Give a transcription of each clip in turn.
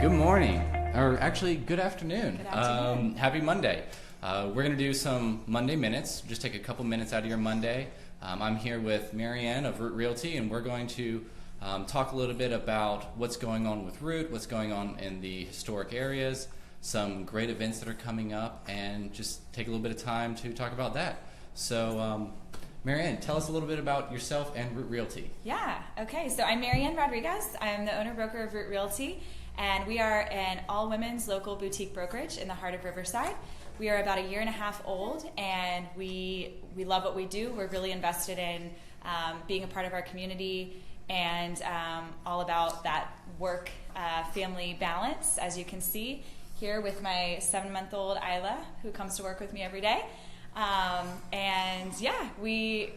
Good morning, or actually good afternoon. Good afternoon. Happy Monday. We're going to do some Monday minutes, just take a couple minutes out of your Monday. I'm here with MaryAnne of Realty, and we're going to talk a little bit about what's going on with Root, what's going on in the historic areas, some great events that are coming up, and just take a little bit of time to talk about that. So, MaryAnne, tell us a little bit about yourself and Root Realty. Yeah, okay. So I'm MaryAnne Rodriguez. I'm the owner-broker of Root Realty, and we are an all-women's local boutique brokerage in the heart of Riverside. We are about a year and a half old, and we love what we do. We're really invested in being a part of our community and all about that work-family balance, as you can see here with my 7-month-old Isla, who comes to work with me every day. And yeah, we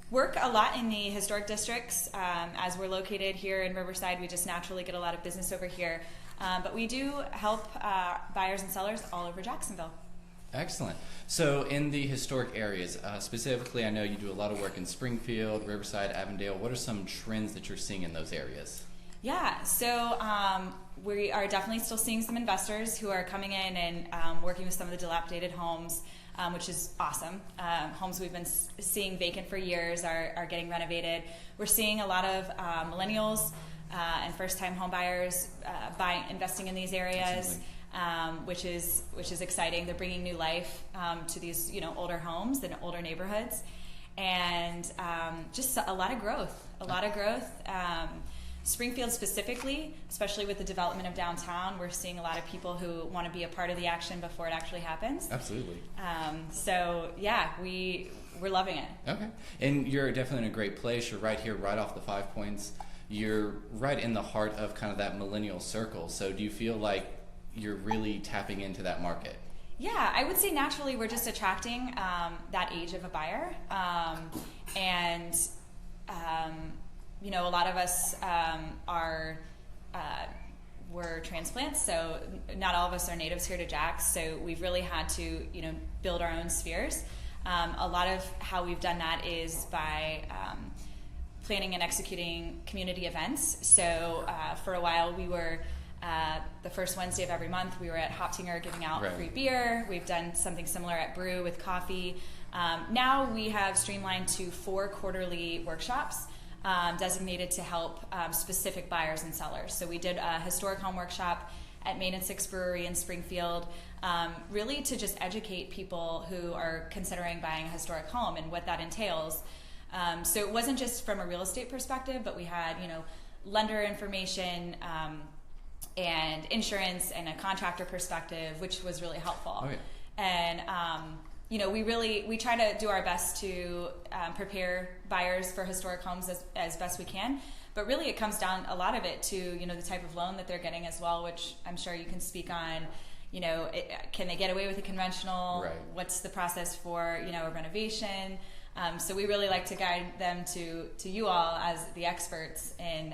work a lot in the historic districts. As we're located here in Riverside, we just naturally get a lot of business over here. But we do help buyers and sellers all over Jacksonville. Excellent. So in the historic areas, specifically, I know you do a lot of work in Springfield, Riverside, Avondale. What are some trends that you're seeing in those areas? Yeah, so we are definitely still seeing some investors who are coming in and working with some of the dilapidated homes, which is awesome. Homes we've been seeing vacant for years are getting renovated. We're seeing a lot of millennials and first-time home buyers investing in these areas, which is exciting. They're bringing new life to these older homes and older neighborhoods, and just a lot of growth. Springfield specifically, especially with the development of downtown, we're seeing a lot of people who want to be a part of the action before it actually happens. Absolutely. So yeah, we're loving it. Okay. And you're definitely in a great place. You're right here, right off the 5 Points. You're right in the heart of kind of that millennial circle. So do you feel like you're really tapping into that market? Yeah, I would say naturally we're just attracting that age of a buyer. A lot of us we're transplants, so not all of us are natives here to Jax, so we've really had to, build our own spheres. A lot of how we've done that is by planning and executing community events. So for a while we were, the first Wednesday of every month, we were at Hoptinger giving out free beer. We've done something similar at Brew with coffee. Now we have streamlined to 4 quarterly workshops designated to help specific buyers and sellers. So we did a historic home workshop at Main and Six Brewery in Springfield, really to just educate people who are considering buying a historic home and what that entails. So it wasn't just from a real estate perspective, but we had, lender information and insurance and a contractor perspective, which was really helpful. Oh, yeah. And we try to do our best to prepare buyers for historic homes as best we can. But really it comes down, a lot of it, to, the type of loan that they're getting as well, which I'm sure you can speak on. Can they get away with a conventional? Right. What's the process for, a renovation? So we really like to guide them to you all as the experts in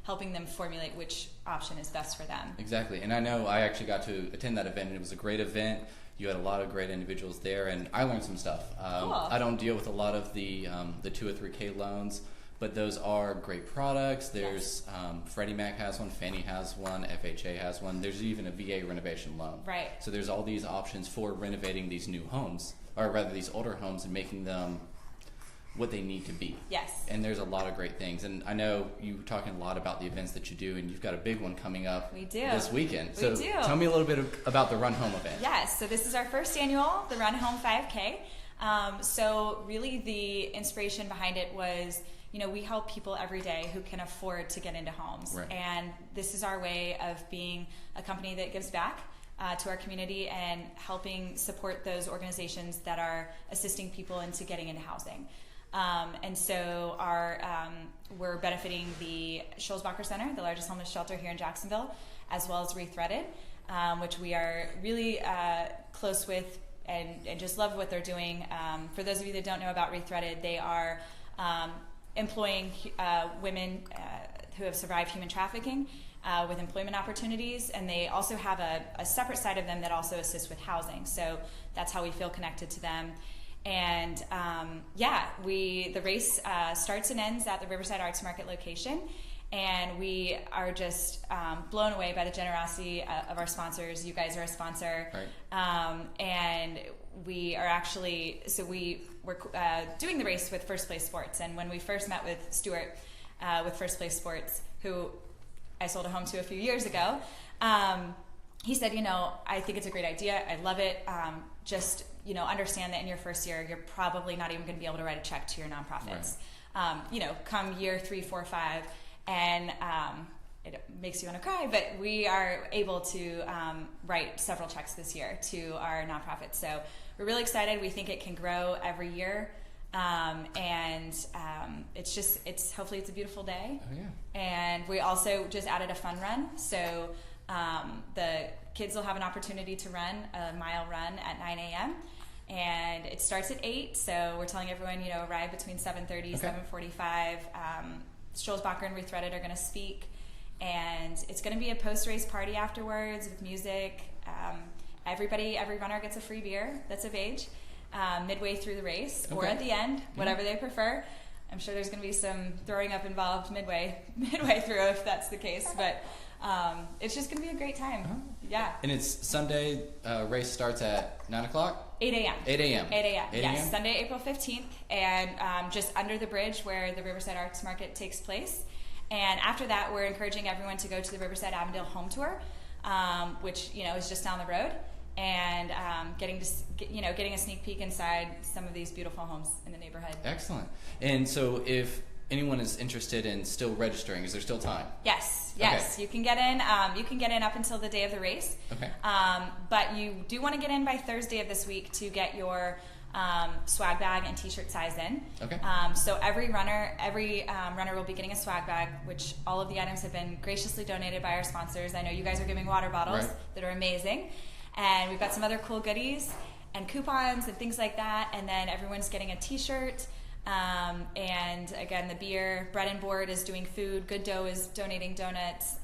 helping them formulate which option is best for them. Exactly. And I know I actually got to attend that event, and it was a great event. You had a lot of great individuals there, and I learned some stuff. Cool. I don't deal with a lot of the 2 or 3K loans, but those are great products. There's Freddie Mac has one, Fannie has one, FHA has one. There's even a VA renovation loan. Right. So there's all these options for renovating these new homes, or rather these older homes, and making them what they need to be. Yes. And there's a lot of great things. And I know you were talking a lot about the events that you do, and you've got a big one coming up this weekend. We do. Tell me a little bit about the Run Home event. Yes, so this is our first annual, the Run Home 5K. So really the inspiration behind it was, we help people every day who can afford to get into homes. Right. And this is our way of being a company that gives back to our community and helping support those organizations that are assisting people into getting into housing. And so we're benefiting the Scholzbacher Center, the largest homeless shelter here in Jacksonville, as well as Rethreaded, which we are really close with and just love what they're doing. For those of you that don't know about Rethreaded, they are employing women who have survived human trafficking with employment opportunities, and they also have a separate side of them that also assists with housing. So that's how we feel connected to them. And the race starts and ends at the Riverside Arts Market location, And we are just blown away by the generosity of our sponsors. You guys are a sponsor. Right. And we are actually, we're doing the race with First Place Sports. And when we first met with Stuart with First Place Sports, who I sold a home to a few years ago, he said, I think it's a great idea. I love it. Just, understand that in your first year, you're probably not even going to be able to write a check to your nonprofits. Right. Come year 3, 4, 5, and it makes you want to cry, but we are able to write several checks this year to our nonprofits. So we're really excited. We think it can grow every year. It's hopefully it's a beautiful day. Oh, yeah. And we also just added a fun run. So the kids will have an opportunity to run a mile run at 9 a.m. And it starts at 8. So we're telling everyone, arrive between 7:30, 7:45. Scholzbacher and Ruth Reddit are going to speak. And it's going to be a post-race party afterwards with music. Every runner gets a free beer that's of age midway through the race or at the end, whatever they prefer. I'm sure there's going to be some throwing up involved midway through if that's the case. But it's just going to be a great time. Uh-huh. Yeah. And it's Sunday, race starts at 9 o'clock? 8 a.m. 8 a.m. 8 a.m. Yes, Sunday, April 15th, and just under the bridge where the Riverside Arts Market takes place. And after that, we're encouraging everyone to go to the Riverside Avondale Home Tour, which is just down the road, and getting a sneak peek inside some of these beautiful homes in the neighborhood. Excellent. And so, if anyone is interested in still registering, is there still time? Yes. Okay. You can get in. You can get in up until the day of the race. Okay. But you do want to get in by Thursday of this week to get your swag bag and T-shirt size in. Okay. So every runner will be getting a swag bag, which all of the items have been graciously donated by our sponsors. I know you guys are giving water bottles that are amazing, and we've got some other cool goodies and coupons and things like that. And then everyone's getting a T-shirt. And again, the beer, Bread and Board is doing food. Good Dough is donating donuts.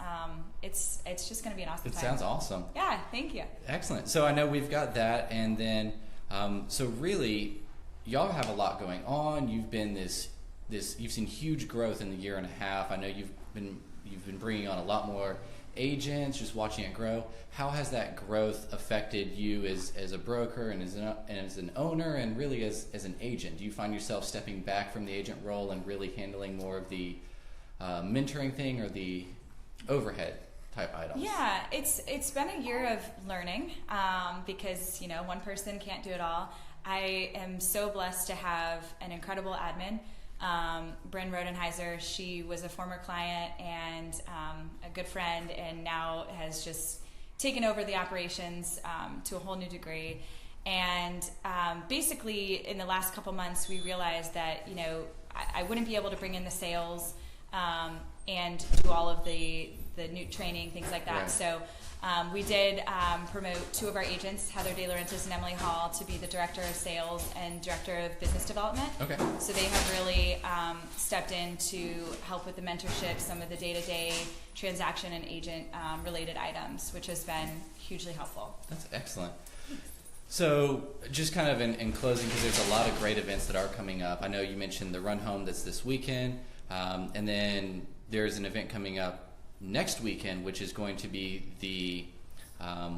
It's just going to be an awesome time. It sounds awesome. Yeah, thank you. Excellent. So I know we've got that, and then so really, y'all have a lot going on. You've been you've seen huge growth in the year and a half. I know you've been bringing on a lot more agents, just watching it grow. How has that growth affected you as a broker and as an owner, and really as an agent? Do you find yourself stepping back from the agent role and really handling more of the mentoring thing or the overhead type items? Yeah, it's been a year of learning because one person can't do it all. I am so blessed to have an incredible admin. Bryn Rodenheiser, she was a former client and a good friend, and now has just taken over the operations to a whole new degree. And basically, in the last couple months, we realized that I wouldn't be able to bring in the sales and do all of the new training, things like that. Right. So we did promote 2 of our agents, Heather De Laurentiis and Emily Hall, to be the Director of Sales and Director of Business Development. Okay. So they have really stepped in to help with the mentorship, some of the day-to-day transaction and agent related items, which has been hugely helpful. That's excellent. So just kind of in closing, because there's a lot of great events that are coming up. I know you mentioned the Run Home that's this weekend, and then there's an event coming up next weekend, which is going to be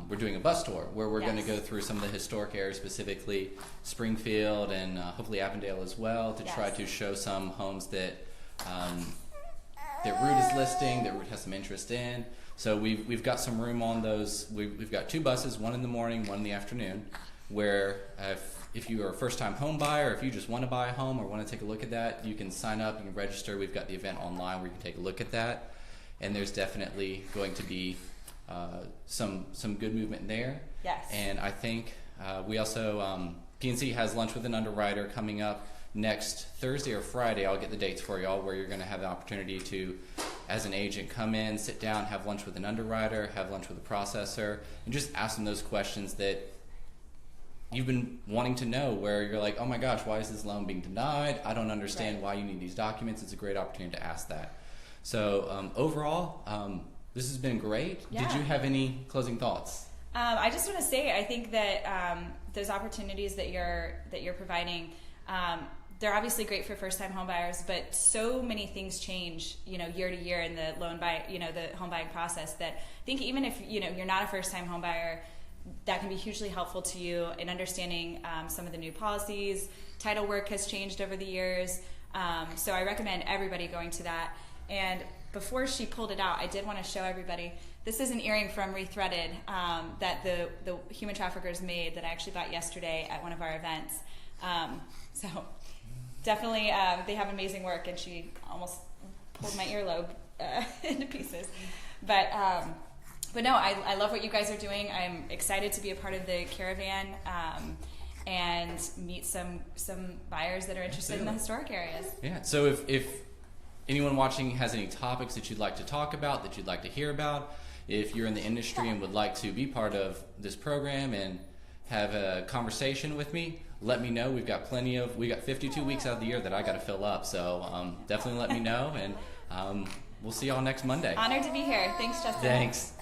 we're doing a bus tour where we're going to go through some of the historic areas, specifically Springfield and hopefully Avondale as well, to try to show some homes that Root is listing, that Root has some interest in. So we've got some room on those. We've got 2 buses, one in the morning, one in the afternoon, where if you are a first-time home buyer, or if you just want to buy a home or want to take a look at that, you can sign up, you can register. We've got the event online where you can take a look at that. And there's definitely going to be some good movement there. Yes. And I think we also, PNC has lunch with an underwriter coming up next Thursday or Friday. I'll get the dates for y'all, where you're going to have the opportunity to, as an agent, come in, sit down, have lunch with an underwriter, have lunch with a processor, and just ask them those questions that you've been wanting to know, where you're like, oh my gosh, why is this loan being denied? I don't understand why you need these documents. It's a great opportunity to ask that. So overall, this has been great. Yeah. Did you have any closing thoughts? I just want to say, I think that those opportunities that you're providing, they're obviously great for first-time home buyers, but so many things change, year to year in the the home buying process, that I think even if, you're not a first-time home buyer, that can be hugely helpful to you in understanding some of the new policies. Title work has changed over the years. So I recommend everybody going to that. And before she pulled it out, I did want to show everybody, this is an earring from Rethreaded that the human traffickers made that I actually bought yesterday at one of our events. So definitely they have amazing work, and she almost pulled my earlobe into pieces. But no, I love what you guys are doing. I'm excited to be a part of the caravan and meet some buyers that are interested in the historic areas. Yeah, so if anyone watching has any topics that you'd like to talk about, that you'd like to hear about, if you're in the industry and would like to be part of this program and have a conversation with me, let me know. We got 52 weeks out of the year that I got to fill up, so definitely let me know, and we'll see y'all next Monday. Honored to be here. Thanks, Justin. Thanks.